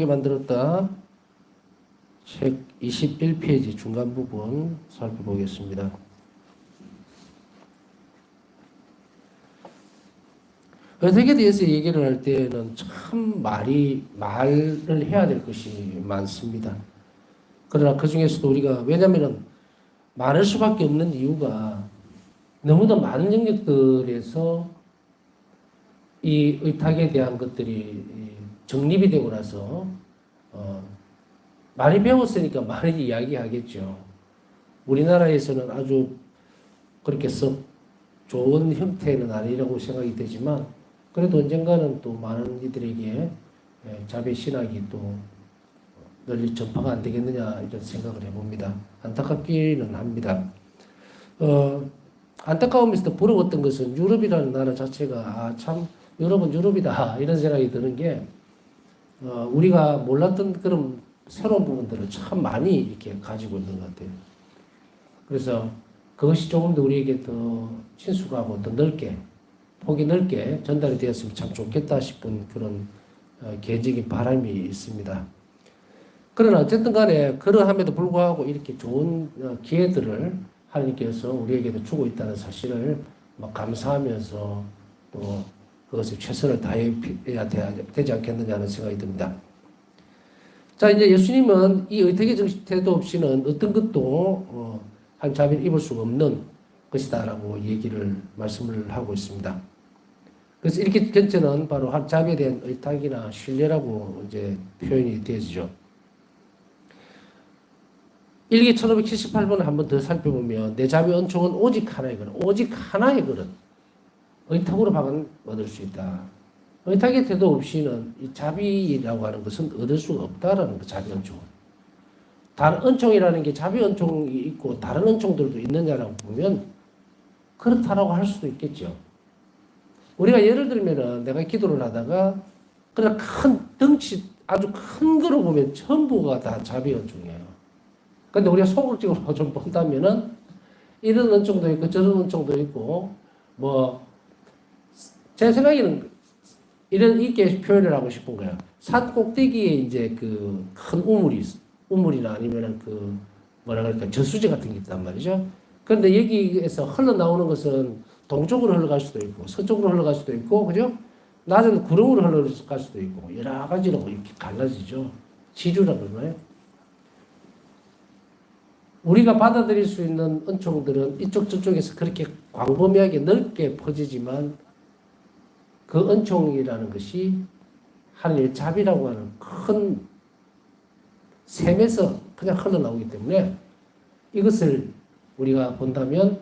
만들었다. 책 21페이지 중간 부분 살펴보겠습니다. 어떻게 대해서 얘기를 할 때는 참 말을 해야 될 것이 많습니다. 그러나 그 중에서도 우리가, 왜냐면은 많을 수밖에 없는 이유가 너무도 많은 영역들에서 이 의탁에 대한 것들이 정립이 되고 나서 많이 배웠으니까 많이 이야기하겠죠. 우리나라에서는 아주 그렇게 썩 좋은 형태는 아니라고 생각이 되지만 그래도 언젠가는 또 많은 이들에게 자배 신학이 또 널리 전파가 안 되겠느냐 이런 생각을 해봅니다. 안타깝기는 합니다. 안타까우면서도 부러웠던 것은 유럽이라는 나라 자체가 참 유럽은 유럽이다 이런 생각이 드는 게 우리가 몰랐던 그런 새로운 부분들을 참 많이 이렇게 가지고 있는 것 같아요. 그래서 그것이 조금 더 우리에게 더 친숙하고 더 넓게, 폭이 넓게 전달이 되었으면 참 좋겠다 싶은 그런 개인적인 바람이 있습니다. 그러나 어쨌든 간에 그러함에도 불구하고 이렇게 좋은 기회들을 하나님께서 우리에게도 주고 있다는 사실을 막 감사하면서 또 그것에 최선을 다해야 되지 않겠느냐는 생각이 듭니다. 자, 이제 예수님은 이 의택의 태도 없이는 어떤 것도 한 자비를 입을 수가 없는 것이다라고 말씀을 하고 있습니다. 그래서 이렇게 견처는 바로 한 자비에 대한 의탁이나 신뢰라고 이제 표현이 되어지죠. 일기 1578번을 한번 더 살펴보면 내 자비 은총은 오직 하나의 그릇, 오직 하나의 그릇. 의탁으로 박은 얻을 수 있다. 의탁의 태도 없이는 이 자비라고 하는 것은 얻을 수가 없다라는 거, 자비 은총은. 다른 은총이라는 게 자비 은총이 있고 다른 은총들도 있느냐라고 보면 그렇다라고 할 수도 있겠죠. 우리가 예를 들면은 내가 기도를 하다가 그냥 큰 덩치 아주 큰 거로 보면 전부가 다 자비 은총이에요. 근데 우리가 소극적으로 좀 본다면은 이런 은총도 있고 저런 은총도 있고 제 생각에는 이렇게 표현을 하고 싶은 거예요. 산 꼭대기에 이제 그 큰 우물이나 아니면은 저수지 같은 게 있단 말이죠. 그런데 여기에서 흘러나오는 것은 동쪽으로 흘러갈 수도 있고 서쪽으로 흘러갈 수도 있고 그죠? 낮은 구름으로 흘러갈 수도 있고 여러 가지로 이렇게 갈라지죠. 지류라고 그러나요? 우리가 받아들일 수 있는 은총들은 이쪽 저쪽에서 그렇게 광범위하게 넓게 퍼지지만 그 은총이라는 것이 하나님의 자비라고 하는 큰 샘에서 그냥 흘러나오기 때문에 이것을 우리가 본다면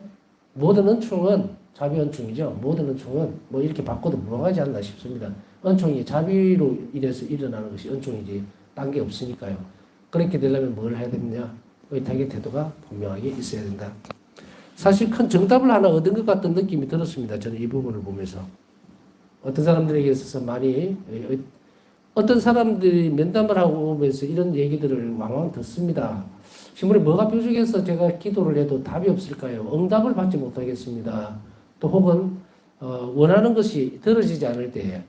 모든 은총은 자비 은총이죠. 모든 은총은 이렇게 바꿔도 무방하지 않나 싶습니다. 은총이 자비로 인해서 일어나는 것이 은총이지 딴 게 없으니까요. 그렇게 되려면 뭘 해야 되느냐? 의탁의 태도가 분명하게 있어야 된다. 사실 큰 정답을 하나 얻은 것 같은 느낌이 들었습니다. 저는 이 부분을 보면서. 어떤 사람들에게 있어서 어떤 사람들이 면담을 하고 오면서 이런 얘기들을 왕왕 듣습니다. 신문에 뭐가 부족해서 제가 기도를 해도 답이 없을까요? 응답을 받지 못하겠습니다. 또 혹은 원하는 것이 들어지지 않을 때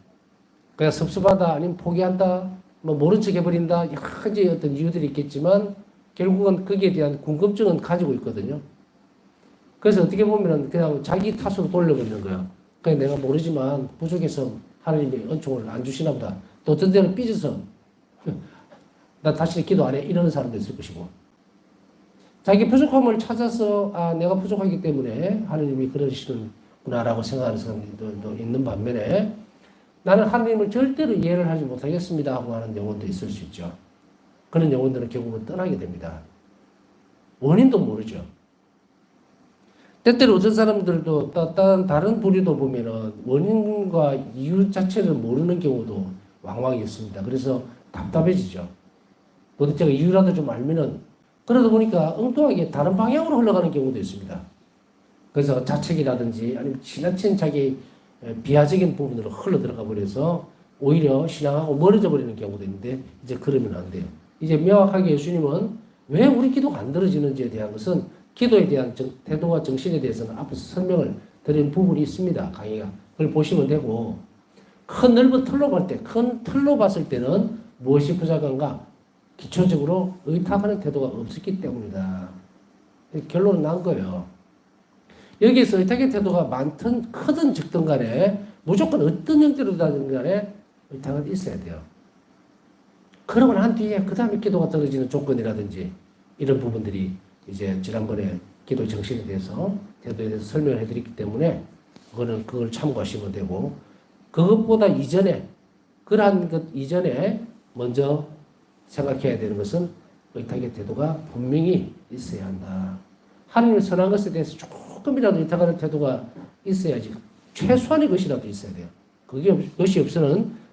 그냥 섭섭하다 아니면 포기한다 모른 척 해버린다 여러 가지 어떤 이유들이 있겠지만 결국은 거기에 대한 궁금증은 가지고 있거든요. 그래서 어떻게 보면 그냥 자기 탓으로 돌려버리는 거예요. 그냥 내가 모르지만 부족해서 하나님이 은총을 안 주시나 보다. 또 어떤 데는 삐져서 나 다시 기도 안 해 이러는 사람도 있을 것이고 자기 부족함을 찾아서 내가 부족하기 때문에 하나님이 그러시는구나라고 생각하는 사람들도 있는 반면에 나는 하나님을 절대로 이해를 하지 못하겠습니다 하고 하는 영혼도 있을 수 있죠. 그런 영혼들은 결국은 떠나게 됩니다. 원인도 모르죠. 때때로 어떤 사람들도 다른 부류도 보면은 원인과 이유 자체를 모르는 경우도 왕왕 있습니다. 그래서 답답해지죠. 도대체 이유라도 좀 알면은 그러다 보니까 엉뚱하게 다른 방향으로 흘러가는 경우도 있습니다. 그래서 자책이라든지 아니면 지나친 자기 비하적인 부분으로 흘러 들어가 버려서 오히려 신앙하고 멀어져 버리는 경우도 있는데 이제 그러면 안 돼요. 이제 명확하게 예수님은 왜 우리 기도가 안 들어지는지에 대한 것은 기도에 대한 태도와 정신에 대해서는 앞에서 설명을 드린 부분이 있습니다. 강의가. 그걸 보시면 되고 큰 넓은 틀로 봤을 때는 무엇이 부족한가? 기초적으로 의탁하는 태도가 없었기 때문이다. 결론은 난 거예요. 여기에서 의탁의 태도가 많든 크든 적든 간에 무조건 어떤 형태로든 간에 의탁은 있어야 돼요. 그러고 난 뒤에 그 다음에 기도가 떨어지는 조건이라든지 이런 부분들이 이제 지난번에 기도의 정신에 대해서 태도에 대해서 설명을 해드렸기 때문에 그걸 참고하시면 되고, 그것보다 이전에 그러한 것 이전에 먼저 생각해야 되는 것은 의탁의 태도가 분명히 있어야 한다. 하나님의 선한 것에 대해서 조금이라도 의탁하는 태도가 있어야지. 최소한의 것이라도 있어야 돼요. 그것이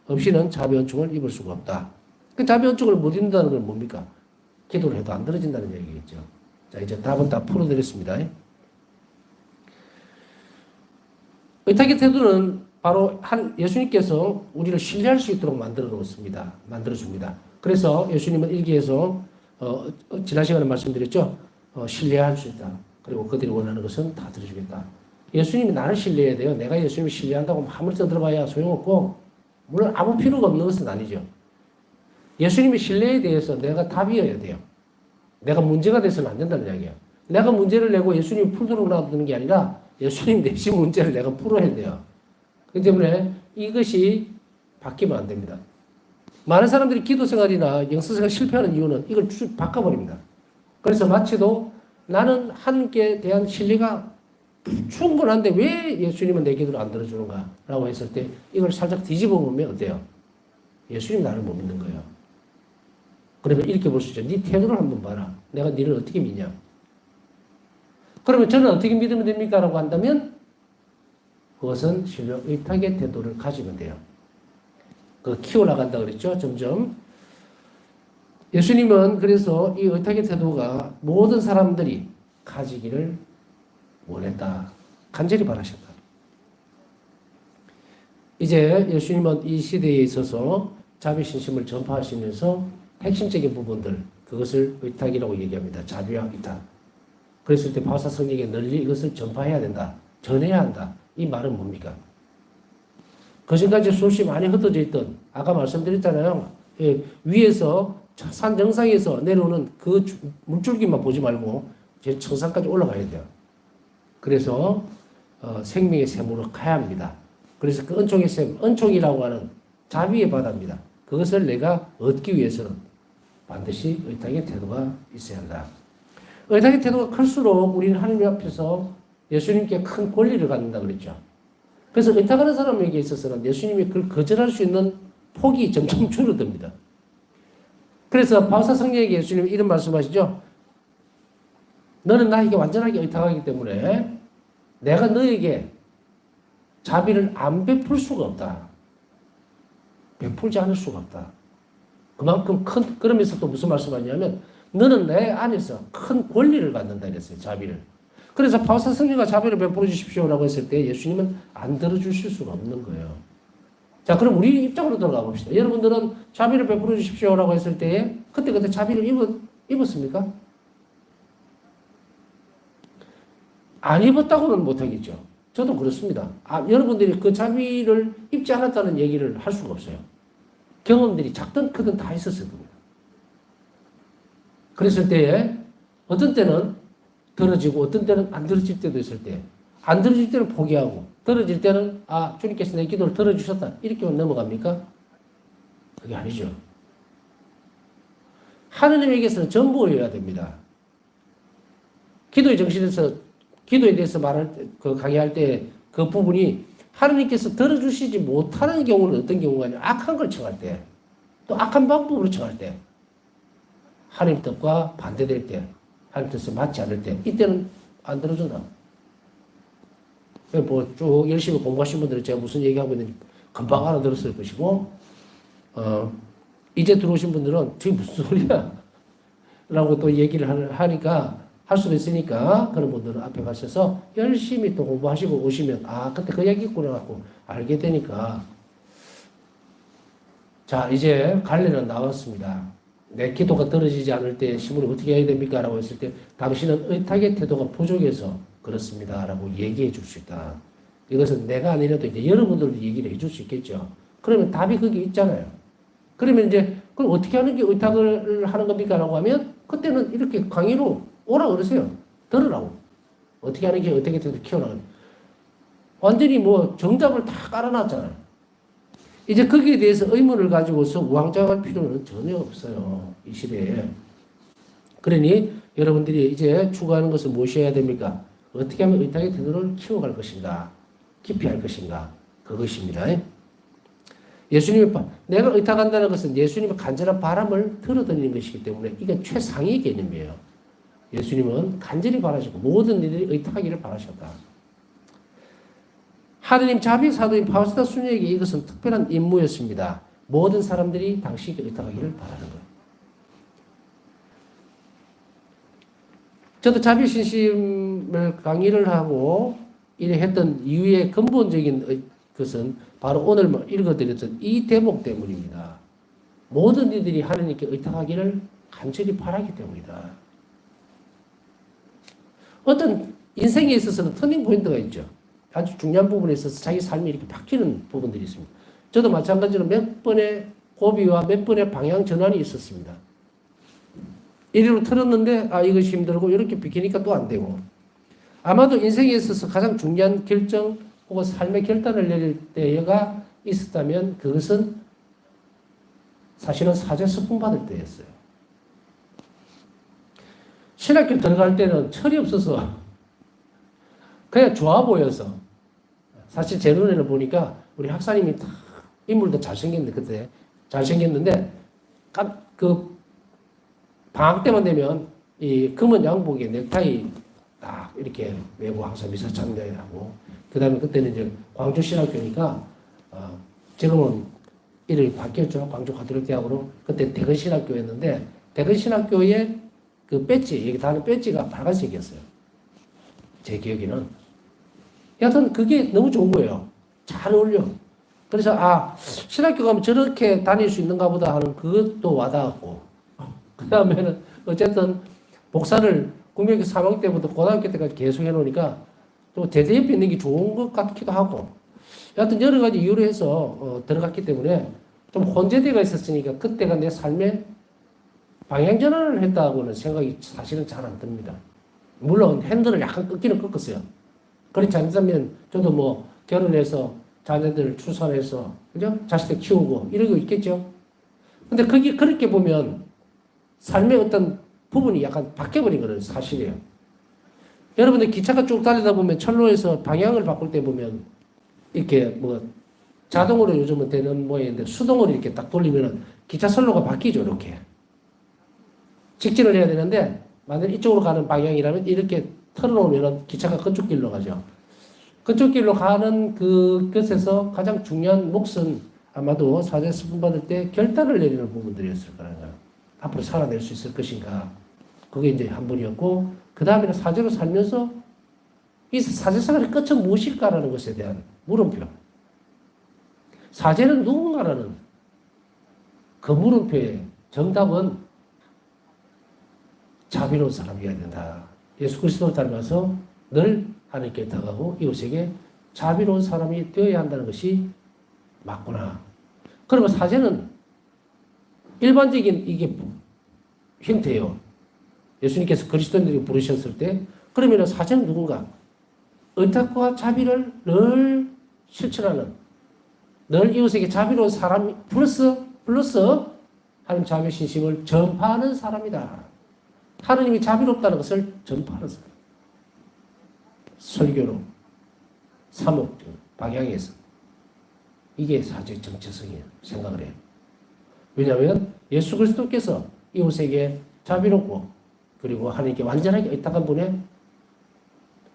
없이는 자비언증을 입을 수가 없다. 그 자비언증을 못 입는다는 건 뭡니까? 기도를 해도 안 들어진다는 얘기겠죠. 자, 이제 답은 다 풀어드렸습니다. 의탁의 태도는 바로 예수님께서 우리를 신뢰할 수 있도록 만들어줍니다. 그래서 예수님은 일기에서 지난 시간에 말씀드렸죠. 신뢰할 수 있다. 그리고 그들이 원하는 것은 다 들어주겠다. 예수님이 나를 신뢰해야 돼요. 내가 예수님을 신뢰한다고 아무리 떠들어봐야 소용없고, 물론 아무 필요가 없는 것은 아니죠. 예수님의 신뢰에 대해서 내가 답이어야 돼요. 내가 문제가 돼서는 안 된다는 이야기예요. 내가 문제를 내고 예수님이 풀도록 놔두는 게 아니라 예수님 대신 문제를 내가 풀어야 돼요. 그렇기 때문에 이것이 바뀌면 안 됩니다. 많은 사람들이 기도 생활이나 영성 생활 실패하는 이유는 이걸 바꿔버립니다. 그래서 마치도 나는 하나님께 대한 신뢰가 충분한데 왜 예수님은 내 기도를 안 들어주는가? 라고 했을 때 이걸 살짝 뒤집어 보면 어때요? 예수님 나를 못 믿는 거예요. 그러면 이렇게 볼 수 있죠. 네 태도를 한번 봐라. 내가 너를 어떻게 믿냐? 그러면 저는 어떻게 믿으면 됩니까? 라고 한다면 그것은 신뢰 의탁의 태도를 가지면 돼요. 그 키워나간다 그랬죠. 점점. 예수님은 그래서 이 의탁의 태도가 모든 사람들이 가지기를 원했다. 간절히 바라셨다. 이제 예수님은 이 시대에 있어서 자비신심을 전파하시면서 핵심적인 부분들, 그것을 의탁이라고 얘기합니다. 자비와 의탁. 그랬을 때 바사 성령에게 널리 이것을 전파해야 된다. 전해야 한다. 이 말은 뭡니까? 그전까지 수없이 많이 흩어져 있던, 아까 말씀드렸잖아요. 위에서 산 정상에서 내려오는 그 물줄기만 보지 말고 제 정상까지 올라가야 돼요. 그래서 생명의 샘으로 가야 합니다. 그래서 그 은총의 샘, 은총이라고 하는 자비의 바다입니다. 그것을 내가 얻기 위해서는 반드시 의탁의 태도가 있어야 한다. 의탁의 태도가 클수록 우리는 하나님 앞에서 예수님께 큰 권리를 갖는다 그랬죠. 그래서 의탁하는 사람에게 있어서는 예수님이 그걸 거절할 수 있는 폭이 점점 줄어듭니다. 그래서 바울사 성령에게 예수님이 이런 말씀하시죠. 너는 나에게 완전하게 의탁하기 때문에 내가 너에게 자비를 안 베풀 수가 없다. 베풀지 않을 수가 없다. 그만큼 그러면서 또 무슨 말씀하냐면 너는 내 안에서 큰 권리를 갖는다 이랬어요. 자비를. 그래서 바울사 성령과 자비를 베풀어 주십시오라고 했을 때 예수님은 안 들어주실 수가 없는 거예요. 자, 그럼 우리 입장으로 들어가 봅시다. 여러분들은 자비를 베풀어 주십시오라고 했을 때에 그때 자비를 입었습니까? 안 입었다고는 못하겠죠. 저도 그렇습니다. 여러분들이 그 자비를 입지 않았다는 얘기를 할 수가 없어요. 경험들이 작든 크든 다 있었을 겁니다. 그랬을 때에 어떤 때는 들어지고 어떤 때는 안 들어질 때도 있을 때, 안 들어질 때는 포기하고 들어질 때는 주님께서 내 기도를 들어주셨다 이렇게만 넘어갑니까? 그게 아니죠. 하느님에게서는 전부여야 됩니다. 기도의 정신에서 기도에 대해서 강의할 때 그 부분이 하느님께서 들어주시지 못하는 경우는 어떤 경우가 아니라 악한 걸 청할 때, 또 악한 방법으로 청할 때, 하나님 뜻과 반대될 때, 하나님 뜻에 맞지 않을 때, 이때는 안 들어준다. 쭉 열심히 공부하신 분들은 제가 무슨 얘기하고 있는지 금방 알아들었을 것이고, 이제 들어오신 분들은 저게 무슨 소리야? 라고 또 얘기를 하니까, 할 수도 있으니까 그런 분들은 앞에 가셔서 열심히 또 공부하시고 오시면 그때 그 얘기 있구나 갖고 알게 되니까. 자, 이제 갈래는 나왔습니다. 내 기도가 떨어지지 않을 때 시몬이 어떻게 해야 됩니까? 라고 했을 때 당신은 의탁의 태도가 부족해서 그렇습니다. 라고 얘기해 줄 수 있다. 이것은 내가 아니라도 이제 여러분들도 얘기를 해줄 수 있겠죠. 그러면 답이 거기 있잖아요. 그러면 이제 그럼 어떻게 하는 게 의탁을 하는 겁니까? 라고 하면 그때는 이렇게 강의로 오라 그러세요. 들으라고. 어떻게 하는 게 어떻게 키워나가는 완전히 뭐 정답을 다 깔아놨잖아요. 이제 거기에 대해서 의문을 가지고서 우왕좌왕할 필요는 전혀 없어요. 이 시대에. 그러니 여러분들이 이제 추구하는 것은 무엇이 해야 됩니까? 어떻게 하면 의탁의 태도를 키워갈 것인가? 깊이 할 것인가? 그것입니다. 예수님이 내가 의탁한다는 것은 예수님의 간절한 바람을 들어드리는 것이기 때문에 이게 최상위 개념이에요. 예수님은 간절히 바라셨고 모든 이들이 의탁하기를 바라셨다. 하느님 자비 사도인 바우스다 수녀에게 이것은 특별한 임무였습니다. 모든 사람들이 당신에게 의탁하기를 바라는 거예요. 저도 자비 신심을 강의를 하고 이래 했던 이유의 근본적인 것은 바로 오늘 읽어드렸던 이 대목 때문입니다. 모든 이들이 하느님께 의탁하기를 간절히 바라기 때문이다. 어떤 인생에 있어서는 터닝 포인트가 있죠. 아주 중요한 부분에 있어서 자기 삶이 이렇게 바뀌는 부분들이 있습니다. 저도 마찬가지로 몇 번의 고비와 몇 번의 방향 전환이 있었습니다. 이리로 틀었는데 이것이 힘들고 이렇게 비키니까 또 안 되고 아마도 인생에 있어서 가장 중요한 결정 혹은 삶의 결단을 내릴 때가 있었다면 그것은 사실은 사제 스품 받을 때였어요. 신학교 들어갈 때는 철이 없어서 그냥 좋아 보여서 사실 제 눈에는 보니까 우리 학사님이 다 인물도 잘생겼는데 그때 잘생겼는데 그 방학 때만 되면 이 검은 양복에 넥타이 딱 이렇게 메고 항상 미사 참여하고 그 다음에 그때는 이제 광주 신학교니까 지금은 이름이 바뀌었죠. 광주 가톨릭 대학으로 그때 대건 신학교였는데 대건 신학교의 그 배지 여기 다는 배지가 빨간색이었어요. 제 기억에는 여하튼 그게 너무 좋은 거예요. 잘 어울려. 그래서 신학교 가면 저렇게 다닐 수 있는가 보다 하는 그것도 와닿았고 그 다음에는 어쨌든 복사를 국민학교 3학년 때부터 고등학교 때까지 계속 해놓으니까 또 대대 옆에 있는 게 좋은 것 같기도 하고 여하튼 여러 가지 이유로 해서 들어갔기 때문에 좀 혼재대가 있었으니까 그때가 내 삶의 방향 전환을 했다고는 생각이 사실은 잘 안 듭니다. 물론 핸들을 약간 꺾기는 꺾었어요. 그렇지 않다면 저도 뭐 결혼해서 자녀들 출산해서 그죠? 자식들 키우고 이러고 있겠죠. 근데 그게 그렇게 보면 삶의 어떤 부분이 약간 바뀌어버린 거는 사실이에요. 여러분들 기차가 쭉 달리다 보면 철로에서 방향을 바꿀 때 보면 이렇게 뭐 자동으로 요즘은 되는 모양인데 수동으로 이렇게 딱 돌리면은 기차 선로가 바뀌죠. 이렇게 직진을 해야 되는데 만약 이쪽으로 가는 방향이라면 이렇게 털어놓으면 기차가 그쪽 길로 가죠. 그쪽 길로 가는 그것에서 가장 중요한 몫은 아마도 사제 스품 받을 때 결단을 내리는 부분들이었을 거라고요. 앞으로 살아낼 수 있을 것인가. 그게 이제 한 번이었고 그 다음에는 사제로 살면서 이 사제 생활의 끝은 무엇일까라는 것에 대한 물음표. 사제는 누군가라는 그 물음표의 정답은 자비로운 사람이어야 된다. 예수 그리스도를 닮아서 늘 하나님께 다가가고 이웃에게 자비로운 사람이 되어야 한다는 것이 맞구나. 그러면 사제는 일반적인 이게 형태예요. 예수님께서 그리스도인들이 부르셨을 때 그러면 사제는 누군가? 의탁과 자비를 늘 실천하는 늘 이웃에게 자비로운 사람 플러스 하나님 자비 신심을 전파하는 사람이다. 하느님이 자비롭다는 것을 전파하는 사람. 설교로 사목 방향에서 이게 사제의 정체성이에요. 생각을 해요. 왜냐하면 예수 그리스도께서 이웃에게 자비롭고 그리고 하나님께 완전하게 의탁한 분의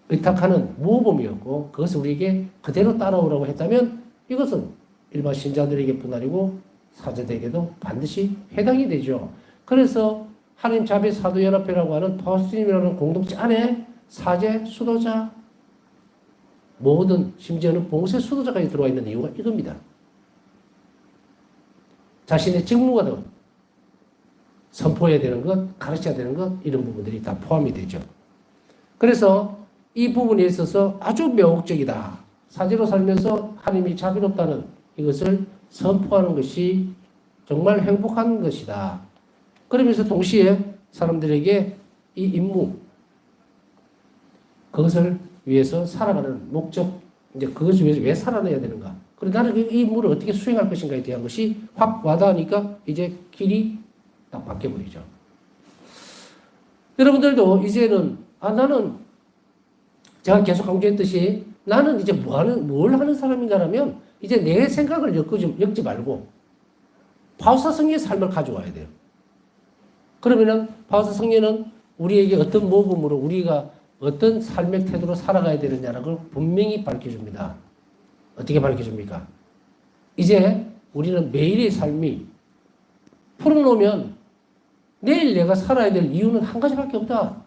의탁하는 모범이었고 그것을 우리에게 그대로 따라오라고 했다면 이것은 일반 신자들에게뿐 아니고 사제들에게도 반드시 해당이 되죠. 그래서 하나님 자비 사도연합회라고 하는 파우스틴이라는 공동체 안에 사제, 수도자 모든 심지어는 봉쇄 수도자까지 들어와 있는 이유가 이겁니다. 자신의 직무가 더 선포해야 되는 것, 가르쳐야 되는 것 이런 부분들이 다 포함이 되죠. 그래서 이 부분에 있어서 아주 매혹적이다. 사제로 살면서 하나님이 자비롭다는 이것을 선포하는 것이 정말 행복한 것이다. 그러면서 동시에 사람들에게 이 임무, 그것을 위해서 살아가는 목적, 이제 그것을 위해서 왜 살아내야 되는가. 그리고 나는 이 임무를 어떻게 수행할 것인가에 대한 것이 확 와닿으니까 이제 길이 딱 바뀌어 보이죠. 여러분들도 이제는, 나는 제가 계속 강조했듯이 나는 이제 뭘 하는 사람인가라면 이제 내 생각을 엮지 말고 바우사 성리의 삶을 가져와야 돼요. 그러면은 바우사 성리는 우리에게 어떤 모범으로 우리가 어떤 삶의 태도로 살아가야 되느냐라는 걸 분명히 밝혀줍니다. 어떻게 밝혀줍니까? 이제 우리는 매일의 삶이 풀어놓으면 내일 내가 살아야 될 이유는 한 가지밖에 없다.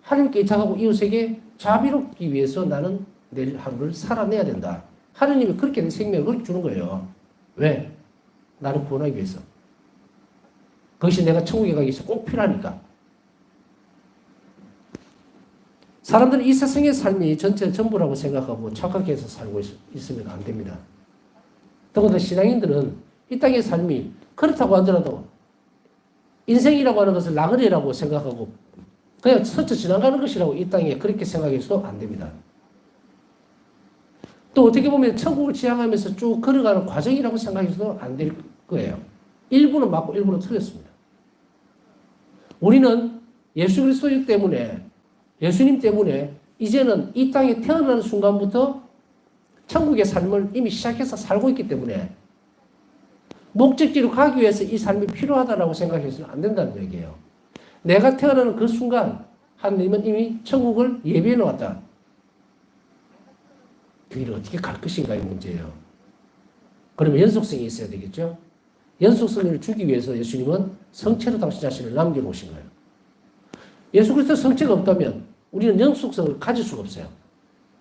하나님께 의탁하고 이웃에게 자비롭기 위해서 나는 내일 하루를 살아내야 된다. 하느님이 그렇게 내 생명을 그렇게 주는 거예요. 왜? 나를 구원하기 위해서. 그것이 내가 천국에 가기 위해서 꼭 필요하니까. 사람들은 이 세상의 삶이 전체 전부라고 생각하고 착각해서 살고 있으면 안 됩니다. 더군다나 신앙인들은 이 땅의 삶이 그렇다고 하더라도 인생이라고 하는 것을 나그네라고 생각하고 그냥 스쳐 지나가는 것이라고 이 땅에 그렇게 생각해서도 안 됩니다. 또 어떻게 보면 천국을 지향하면서 쭉 걸어가는 과정이라고 생각해서도 안 될 거예요. 일부는 맞고 일부는 틀렸습니다. 우리는 예수 그리스도 때문에, 예수님 때문에 이제는 이 땅에 태어나는 순간부터 천국의 삶을 이미 시작해서 살고 있기 때문에 목적지로 가기 위해서 이 삶이 필요하다고 생각해서는 안 된다는 얘기예요. 내가 태어나는 그 순간 하나님은 이미 천국을 예비해 놓았다. 그 일을 어떻게 갈 것인가의 문제예요. 그러면 연속성이 있어야 되겠죠? 연속성을 주기 위해서 예수님은 성체로 당신 자신을 남겨놓으신 거예요. 예수 그리스도 성체가 없다면 우리는 연속성을 가질 수가 없어요.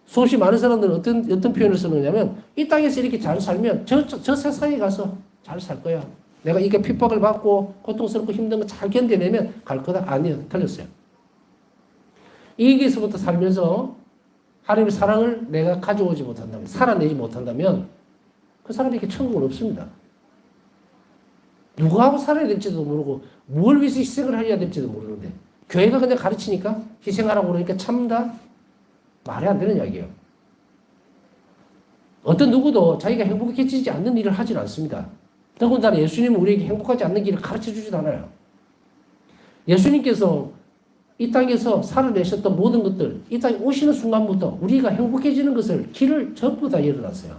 수없이 많은 사람들은 어떤 표현을 쓰느냐면 이 땅에서 이렇게 잘 살면 저 세상에 가서 잘 살 거야. 내가 이게 핍박을 받고 고통스럽고 힘든 거 잘 견뎌내면 갈 거다. 아니요. 틀렸어요. 이기에서부터 살면서 하나님의 사랑을 내가 가져오지 못한다면, 살아내지 못한다면 그 사람에게 천국은 없습니다. 누구하고 살아야 될지도 모르고 뭘 위해서 희생을 해야 될지도 모르는데 교회가 그냥 가르치니까 희생하라고 그러니까 참다? 말이 안 되는 이야기예요. 어떤 누구도 자기가 행복해지지 않는 일을 하진 않습니다. 더군다나 예수님은 우리에게 행복하지 않는 길을 가르쳐 주지도 않아요. 예수님께서 이 땅에서 살아내셨던 모든 것들, 이 땅에 오시는 순간부터 우리가 행복해지는 것을 길을 전부 다 열어놨어요.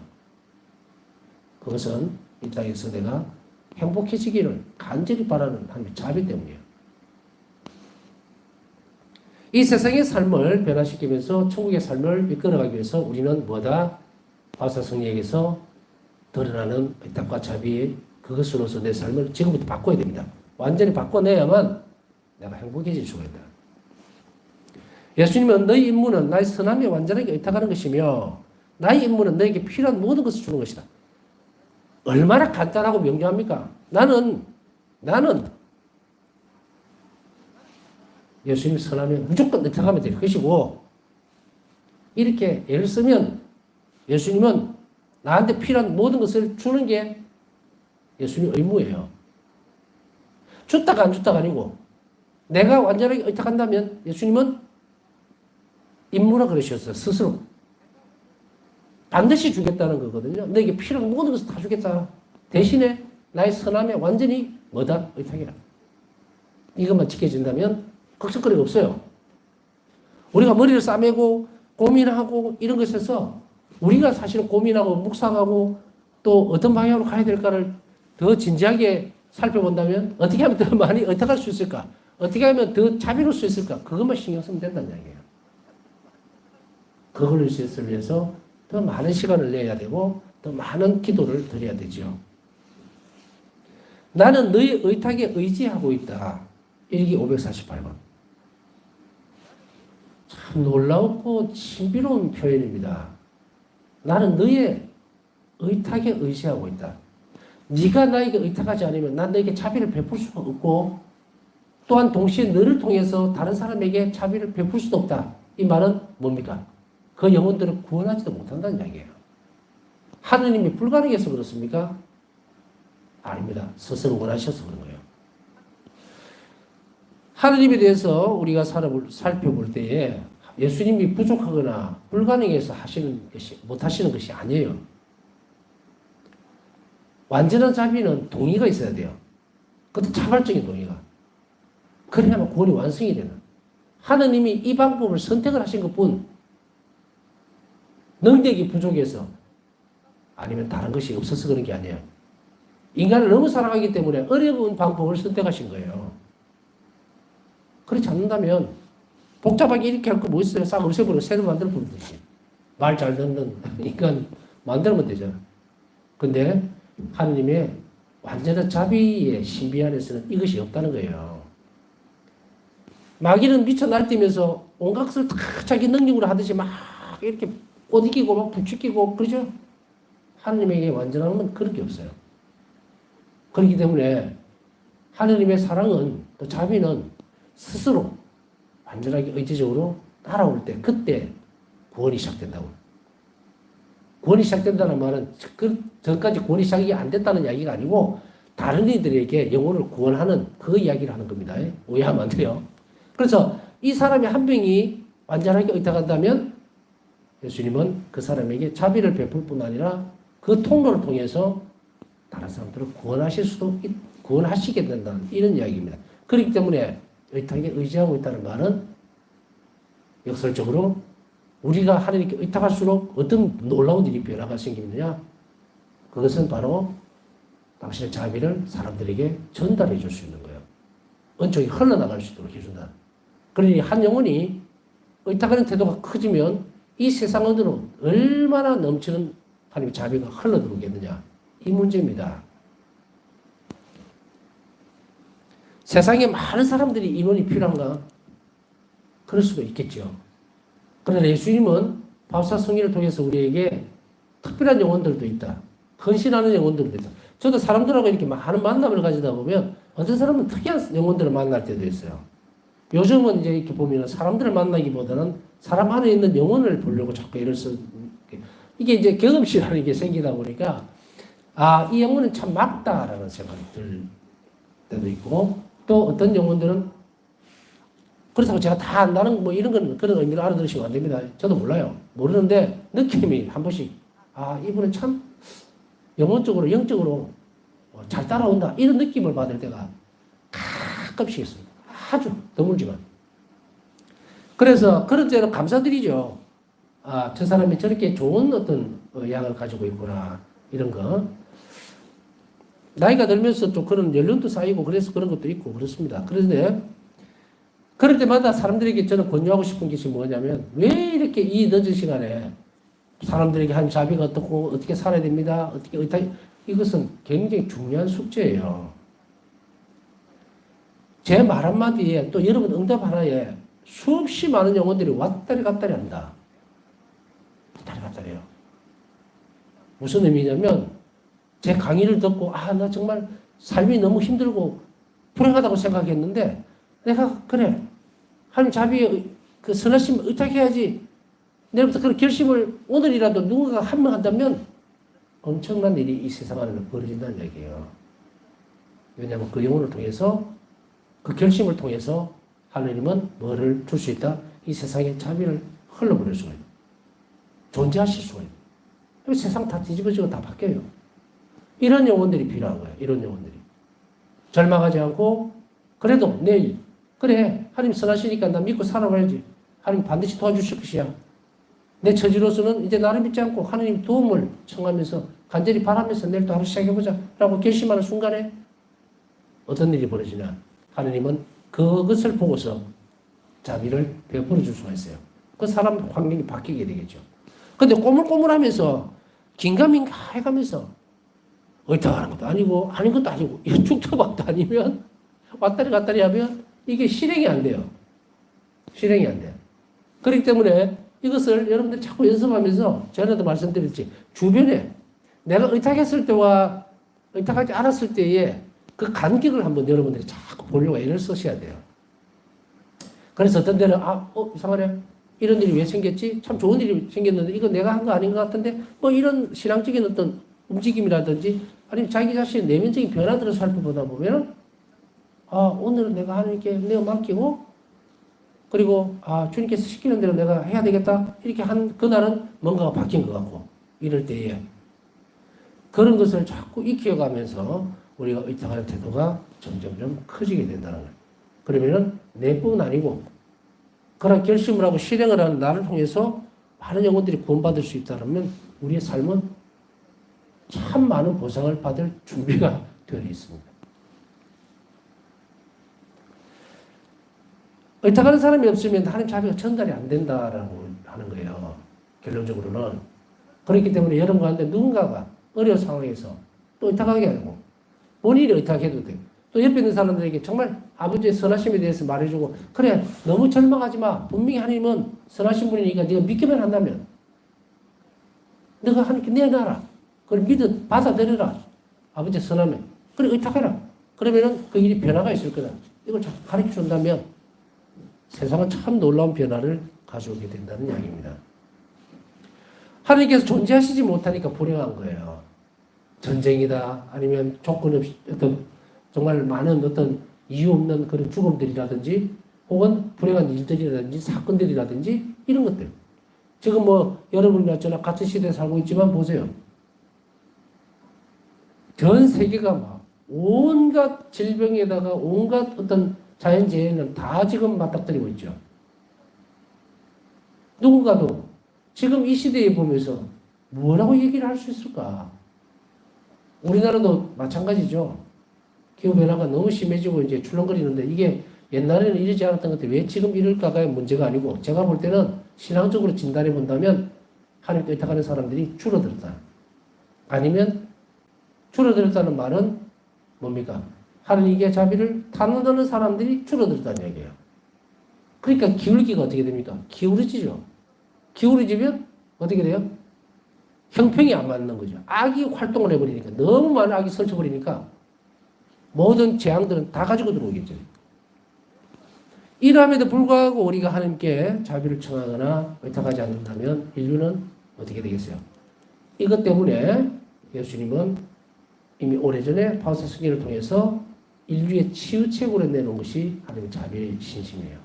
그것은 이 땅에서 내가 행복해지기를 간절히 바라는 하나님의 자비 때문이에요. 이 세상의 삶을 변화시키면서 천국의 삶을 이끌어가기 위해서 우리는 뭐다? 바우사 성리에게서 드러나는 의탁과 자비의 그것으로서 내 삶을 지금부터 바꿔야 됩니다. 완전히 바꿔내야만 내가 행복해질 수가 있다. 예수님은 너희 임무는 나의 선함에 완전하게 의탁하는 것이며 나의 임무는 너에게 필요한 모든 것을 주는 것이다. 얼마나 간단하고 명료합니까? 나는 예수님 선함에 무조건 의탁하면 될 것이고 이렇게 예를 쓰면 예수님은 나한테 필요한 모든 것을 주는 게 예수님 의무예요. 줬다가 안 줬다가 아니고 내가 완전하게 의탁한다면 예수님은 임무라 그러셨어요. 스스로. 반드시 주겠다는 거거든요. 너에게 필요한 모든 것을 다 주겠다. 대신에 나의 선함에 완전히 뭐다? 의탁이라. 이것만 지켜진다면 걱정거리가 없어요. 우리가 머리를 싸매고 고민하고 이런 것에서 우리가 사실은 고민하고 묵상하고 또 어떤 방향으로 가야 될까를 더 진지하게 살펴본다면 어떻게 하면 더 많이 의탁할 수 있을까? 어떻게 하면 더 자비로울 수 있을까? 그것만 신경 쓰면 된다는 이야기예요. 그걸 위해서 더 많은 시간을 내야 되고 더 많은 기도를 드려야 되죠. 나는 너의 의탁에 의지하고 있다. 일기 548번. 참 놀라웠고 신비로운 표현입니다. 나는 너의 의탁에 의지하고 있다. 네가 나에게 의탁하지 않으면 난 너에게 자비를 베풀 수가 없고 또한 동시에 너를 통해서 다른 사람에게 자비를 베풀 수도 없다. 이 말은 뭡니까? 그 영혼들을 구원하지도 못한다는 이야기예요. 하느님이 불가능해서 그렇습니까? 아닙니다. 스스로 원하셔서 그런 거예요. 하느님에 대해서 우리가 살펴볼 때에 예수님이 부족하거나 불가능해서 못 하시는 것이 아니에요. 완전한 자비는 동의가 있어야 돼요. 그것도 자발적인 동의가. 그래야만 구원이 완성이 되는. 하느님이 이 방법을 선택을 하신 것뿐, 능력이 부족해서 아니면 다른 것이 없어서 그런 게 아니에요. 인간을 너무 사랑하기 때문에 어려운 방법을 선택하신 거예요. 그렇지 않는다면 복잡하게 이렇게 할 거 뭐 있어요? 싹 없애버리고 새로 만들어 보면 되지. 말 잘 듣는 인간 만들면 되잖아. 근데 하느님의 완전한 자비의 신비 안에서는 이것이 없다는 거예요. 마귀는 미쳐 날뛰면서 온갖 것을 다 자기 능력으로 하듯이 막 이렇게 옷 이기고 막 부추기고 그러죠? 하느님에게 완전한 건 그런 게 없어요. 그렇기 때문에 하느님의 사랑은, 또 자비는 스스로 완전하게 의지적으로 따라올 때, 그때 구원이 시작된다고. 구원이 시작된다는 말은 그 전까지 구원이 시작이 안 됐다는 이야기가 아니고 다른 이들에게 영혼을 구원하는 그 이야기를 하는 겁니다. 오해하면 안 돼요. 그래서 이 사람이 한 명이 완전하게 의탁한다면 예수님은 그 사람에게 자비를 베풀 뿐 아니라 그 통로를 통해서 다른 사람들을 구원하시게 된다는 이런 이야기입니다. 그렇기 때문에 의탁에 의지하고 있다는 말은 역설적으로 우리가 하나님께 의탁할수록 어떤 놀라운 일이 변화가 생기느냐? 그것은 바로 당신의 자비를 사람들에게 전달해 줄 수 있는 거예요. 은총이 흘러나갈 수 있도록 해준다. 그러니 한 영혼이 의탁하는 태도가 커지면 이 세상으로 얼마나 넘치는 하나님의 자비가 흘러들어오겠느냐. 이 문제입니다. 세상에 많은 사람들이 인원이 필요한가? 그럴 수도 있겠죠. 그러나 예수님은 바울사 성인을 통해서 우리에게 특별한 영혼들도 있다. 헌신하는 영혼들도 있다. 저도 사람들하고 이렇게 많은 만남을 가지다 보면 어떤 사람은 특이한 영혼들을 만날 때도 있어요. 요즘은 이제 이렇게 보면 사람들을 만나기보다는 사람 안에 있는 영혼을 보려고 자꾸 애를 이게 이제 경험치라는 게 생기다 보니까 아, 이 영혼은 참 맞다라는 생각이 들 때도 있고 또 어떤 영혼들은 그렇다고 제가 다 안다는 뭐 이런 건 그런 의미를 알아들으시면 안 됩니다. 저도 몰라요. 모르는데 느낌이 한 번씩 아, 이분은 참 영혼적으로 영적으로 잘 따라온다 이런 느낌을 받을 때가 가끔씩 있습니다. 아주 드물지만. 그래서 그런 때는 감사드리죠. 아, 저 사람이 저렇게 좋은 어떤 양을 가지고 있구나 이런 거. 나이가 들면서 또 그런 연륜도 쌓이고 그래서 그런 것도 있고 그렇습니다. 그런데 그럴 때마다 사람들에게 저는 권유하고 싶은 것이 뭐냐면 왜 이렇게 이 늦은 시간에 사람들에게 한 자비가 어떻게 살아야 됩니다. 이것은 굉장히 중요한 숙제예요. 제 말 한마디에 또 여러분 응답 하나에 수없이 많은 영혼들이 왔다리 갔다리 한다. 왔다리 갔다리 해요. 무슨 의미냐면 제 강의를 듣고 아, 나 정말 삶이 너무 힘들고 불행하다고 생각했는데 내가 그래 하나님 자비에 그 선하심 의탁해야지 내일부터 그런 결심을 오늘이라도 누군가 한 명 한다면 엄청난 일이 이 세상 안에 벌어진다는 얘기예요. 왜냐하면 그 영혼을 통해서 그 결심을 통해서 하나님은 뭐를 줄 수 있다? 이 세상에 자비를 흘러보낼 수가 있다. 존재하실 수가 있다. 세상 다 뒤집어지고 다 바뀌어요. 이런 영혼들이 필요한 거예요. 이런 영혼들이. 절망하지 않고 그래도 내일 그래 하나님 선하시니까 나 믿고 살아봐야지. 하나님 반드시 도와주실 것이야. 내 처지로서는 이제 나를 믿지 않고 하나님 도움을 청하면서 간절히 바라면서 내일 또 하루 시작해보자 라고 결심하는 순간에 어떤 일이 벌어지냐. 하나님은 그것을 보고서 자비를 베풀어 줄 수가 있어요. 그 사람 환경이 바뀌게 되겠죠. 근데 꼬물꼬물하면서 긴가민가 해가면서 의탁하는 것도 아니고 아닌 것도 아니고 쭉터박도 아니면 왔다리 갔다리 하면 이게 실행이 안 돼요. 실행이 안 돼요. 그렇기 때문에 이것을 여러분들 자꾸 연습하면서 전에도 말씀드렸지 주변에 내가 의탁했을 때와 의탁하지 않았을 때의 그 간격을 한번 여러분들이 자꾸 보려고 애를 쓰셔야 돼요. 그래서 어떤 데는 이상하네. 이런 일이 왜 생겼지? 참 좋은 일이 생겼는데 이거 내가 한 거 아닌 것 같은데 뭐 이런 신앙적인 어떤 움직임이라든지 아니면 자기 자신의 내면적인 변화들을 살펴보다 보면 오늘은 내가 하나님께 내가 맡기고 그리고 주님께서 시키는 대로 내가 해야 되겠다 이렇게 한 그날은 뭔가가 바뀐 것 같고 이럴 때에 그런 것을 자꾸 익혀가면서 우리가 의탁하는 태도가 점점점 커지게 된다는 거예요. 그러면은 내뿐 아니고 그런 결심을 하고 실행을 하는 나를 통해서 많은 영혼들이 구원받을 수 있다면 우리의 삶은 참 많은 보상을 받을 준비가 되어 있습니다. 의탁하는 사람이 없으면 하나님 자비가 전달이 안 된다라고 하는 거예요. 결론적으로는. 그렇기 때문에 여러분 가운데 누군가가 어려운 상황에서 또 의탁하게 하고 본인이 의탁해도 돼요. 또 옆에 있는 사람들에게 정말 아버지의 선하심에 대해서 말해주고 그래 너무 절망하지 마. 분명히 하나님은 선하신 분이니까 네가 믿기만 한다면 너가 하나님께 내놔라. 그걸 받아들여라. 아버지의 선함에. 그래 의탁해라. 그러면은 그 일이 변화가 있을 거다. 이걸 가르쳐 준다면 세상은 참 놀라운 변화를 가져오게 된다는 이야기입니다. 하나님께서 존재하시지 못하니까 불행한 거예요. 전쟁이다 아니면 조건 없이 어떤 정말 많은 어떤 이유 없는 그런 죽음들이라든지 혹은 불행한 일들이라든지 사건들이라든지 이런 것들. 지금 여러분이나 저나 같은 시대에 살고 있지만 보세요. 전 세계가 막 온갖 질병에다가 온갖 어떤 자연재해는 다 지금 맞닥뜨리고 있죠. 누군가도 지금 이 시대에 보면서 뭐라고 얘기를 할 수 있을까? 우리나라도 마찬가지죠. 기후변화가 너무 심해지고 이제 출렁거리는데 이게 옛날에는 이러지 않았던 것들 왜 지금 이럴까가 문제가 아니고 제가 볼 때는 신앙적으로 진단해 본다면 하나님께 의탁하는 사람들이 줄어들었다. 아니면 줄어들었다는 말은 뭡니까? 하나님께 자비를 타는 사람들이 줄어들었다는 얘기예요. 그러니까 기울기가 어떻게 됩니까? 기울어지죠. 기울어지면 어떻게 돼요? 형평이 안 맞는 거죠. 악이 활동을 해버리니까 너무 많은 악이 설쳐버리니까 모든 재앙들은 다 가지고 들어오겠죠. 이러함에도 불구하고 우리가 하나님께 자비를 청하거나 의탁하지 않는다면 인류는 어떻게 되겠어요? 이것 때문에 예수님은 이미 오래전에 바울서 승리를 통해서 인류의 치유책으로 내놓은 것이 하나님의 자비의 신심이에요.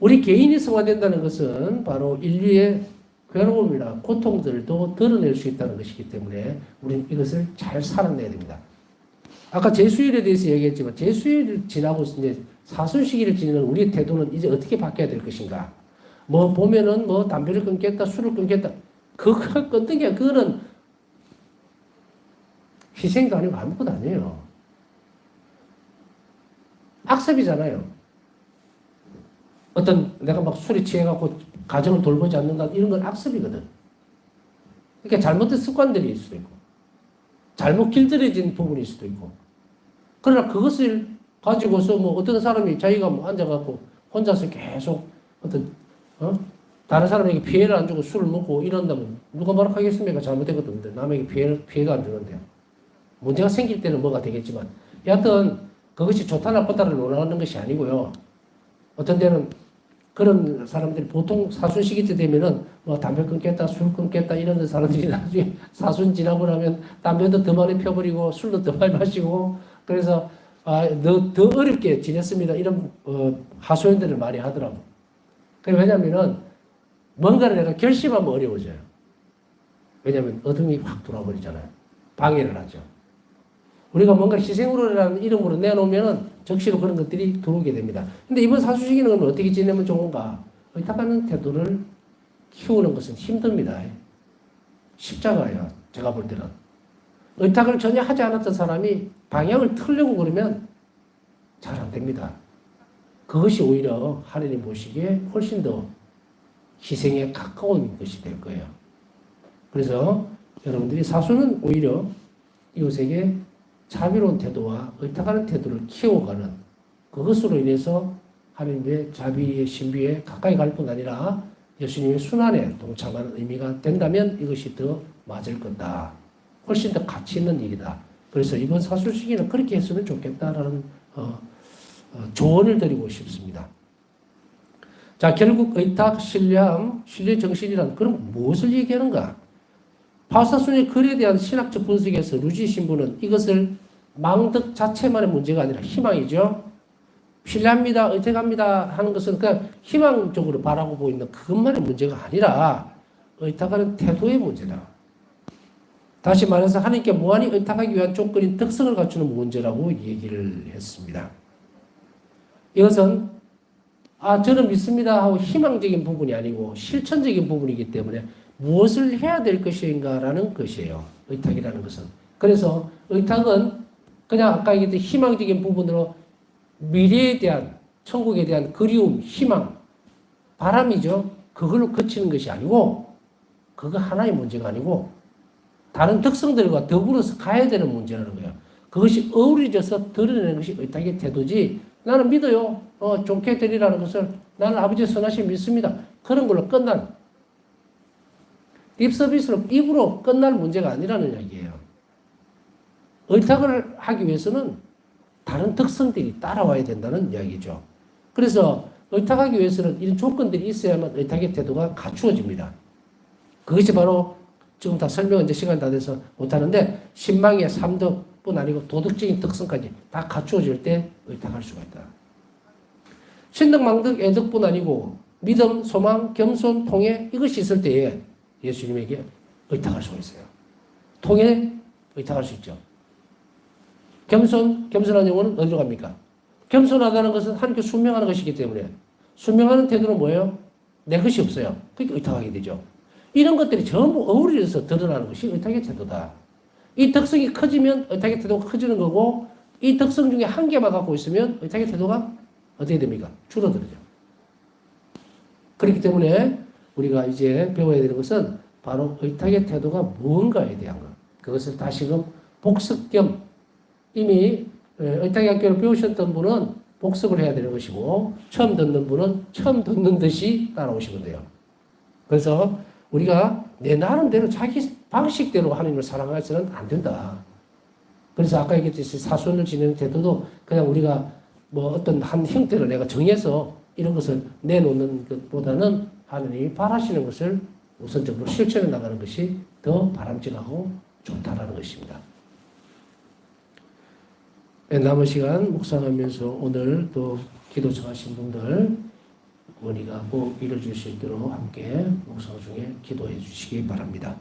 우리 개인이 성화된다는 것은 바로 인류의 괴로움이나 고통들도 드러낼 수 있다는 것이기 때문에 우리는 이것을 잘 살아내야 됩니다. 아까 제수일에 대해서 얘기했지만 제수일을 지나고 이제 사순시기를 지내는 우리의 태도는 이제 어떻게 바뀌어야 될 것인가? 보면은 담배를 끊겠다, 술을 끊겠다. 그거 끊는 게 그거는 희생도 아니고 아무것도 아니에요. 악습이잖아요. 내가 막 술에 취해갖고 가정을 돌보지 않는다 이런 건 악습이거든. 그러니까 잘못된 습관들일 수도 있고 잘못 길들여진 부분일 수도 있고 그러나 그것을 가지고서 어떤 사람이 자기가 앉아갖고 혼자서 계속 다른 사람에게 피해를 안 주고 술을 먹고 이런다면 누가 뭐라 하겠습니까? 잘못된 것도 없는데 남에게 피해가 안 주는데요. 문제가 생길 때는 뭐가 되겠지만 여하튼 그것이 좋다 나쁘다를 논하는 것이 아니고요. 어떤 때는 그런 사람들이 보통 사순 시기 때 되면은 담배 끊겠다, 술 끊겠다 이런 사람들이 나중에 사순 지나고 나면 담배도 더 많이 펴버리고 술도 더 많이 마시고 그래서 더 어렵게 지냈습니다. 이런 하소연들을 많이 하더라고. 왜냐면은 뭔가를 내가 결심하면 어려워져요. 왜냐면 어둠이 확 돌아버리잖아요. 방해를 하죠. 우리가 뭔가 희생으로라는 이름으로 내놓으면은 적시로 그런 것들이 들어오게 됩니다. 근데 이번 사수시기는 그러면 어떻게 지내면 좋은가? 의탁하는 태도를 키우는 것은 힘듭니다. 십자가예요. 제가 볼 때는. 의탁을 전혀 하지 않았던 사람이 방향을 틀려고 그러면 잘 안 됩니다. 그것이 오히려 하나님 보시기에 훨씬 더 희생에 가까운 것이 될 거예요. 그래서 여러분들이 사수는 오히려 이웃에게 자비로운 태도와 의탁하는 태도를 키워가는 그것으로 인해서 하나님의 자비의 신비에 가까이 갈 뿐 아니라 예수님의 순환에 동참하는 의미가 된다면 이것이 더 맞을 거다. 훨씬 더 가치 있는 일이다. 그래서 이번 사수시기는 그렇게 했으면 좋겠다라는 조언을 드리고 싶습니다. 자, 결국 의탁, 신뢰함, 신뢰 정신이란 그럼 무엇을 얘기하는가? 파사순의 글에 대한 신학적 분석에서 루지 신부는 이것을 망덕 자체만의 문제가 아니라 희망이죠. 신뢰합니다, 의탁합니다 하는 것은 그냥 희망적으로 바라보고 있는 그것만의 문제가 아니라 의탁하는 태도의 문제다. 다시 말해서 하나님께 무한히 의탁하기 위한 조건인 특성을 갖추는 문제라고 얘기를 했습니다. 이것은 저는 믿습니다 하고 희망적인 부분이 아니고 실천적인 부분이기 때문에 무엇을 해야 될 것인가라는 것이에요. 의탁이라는 것은. 그래서 의탁은 그냥 아까 얘기했던 희망적인 부분으로 미래에 대한, 천국에 대한 그리움, 희망, 바람이죠. 그걸로 그치는 것이 아니고 그거 하나의 문제가 아니고 다른 특성들과 더불어서 가야 되는 문제라는 거예요. 그것이 어우러져서 드러내는 것이 의탁의 태도지 나는 믿어요. 좋게 되리라는 것을 나는 아버지의 선하심 믿습니다. 그런 걸로 끝난 립서비스로 입으로 끝날 문제가 아니라는 이야기예요. 의탁을 하기 위해서는 다른 특성들이 따라와야 된다는 이야기죠. 그래서 의탁하기 위해서는 이런 조건들이 있어야만 의탁의 태도가 갖추어집니다. 그것이 바로 지금 다 설명은 이제 시간 다 돼서 못하는데 신망의 3덕뿐 아니고 도덕적인 특성까지 다 갖추어질 때 의탁할 수가 있다. 신덕, 망덕, 애덕뿐 아니고 믿음, 소망, 겸손, 통해 이것이 있을 때에 예수님에게 의탁할 수가 있어요. 통해 의탁할 수 있죠. 겸손한 영혼은 어디로 갑니까? 겸손하다는 것은 하나님께 순명하는 것이기 때문에 순명하는 태도는 뭐예요? 내 것이 없어요. 그러니까 의탁하게 되죠. 이런 것들이 전부 어우러져서 드러나는 것이 의탁의 태도다. 이 특성이 커지면 의탁의 태도가 커지는 거고 이 특성 중에 한 개만 갖고 있으면 의탁의 태도가 어떻게 됩니까? 줄어들죠. 그렇기 때문에 우리가 이제 배워야 되는 것은 바로 의탁의 태도가 무언가에 대한 것. 그것을 다시금 복습 겸 이미 의탁의 학교를 배우셨던 분은 복습을 해야 되는 것이고 처음 듣는 분은 처음 듣는 듯이 따라오시면 돼요. 그래서 우리가 내 나름대로 자기 방식대로 하나님을 사랑해서는 안 된다. 그래서 아까 얘기했듯이 사순을 지내는 태도도 그냥 우리가 뭐 어떤 한 형태를 내가 정해서 이런 것을 내놓는 것보다는 하나님이 바라시는 것을 우선적으로 실천해 나가는 것이 더 바람직하고 좋다라는 것입니다. 남은 시간 묵상하면서 오늘 또 기도 정하신 분들 원희가 꼭 이뤄줄 수 있도록 함께 묵상 중에 기도해 주시기 바랍니다.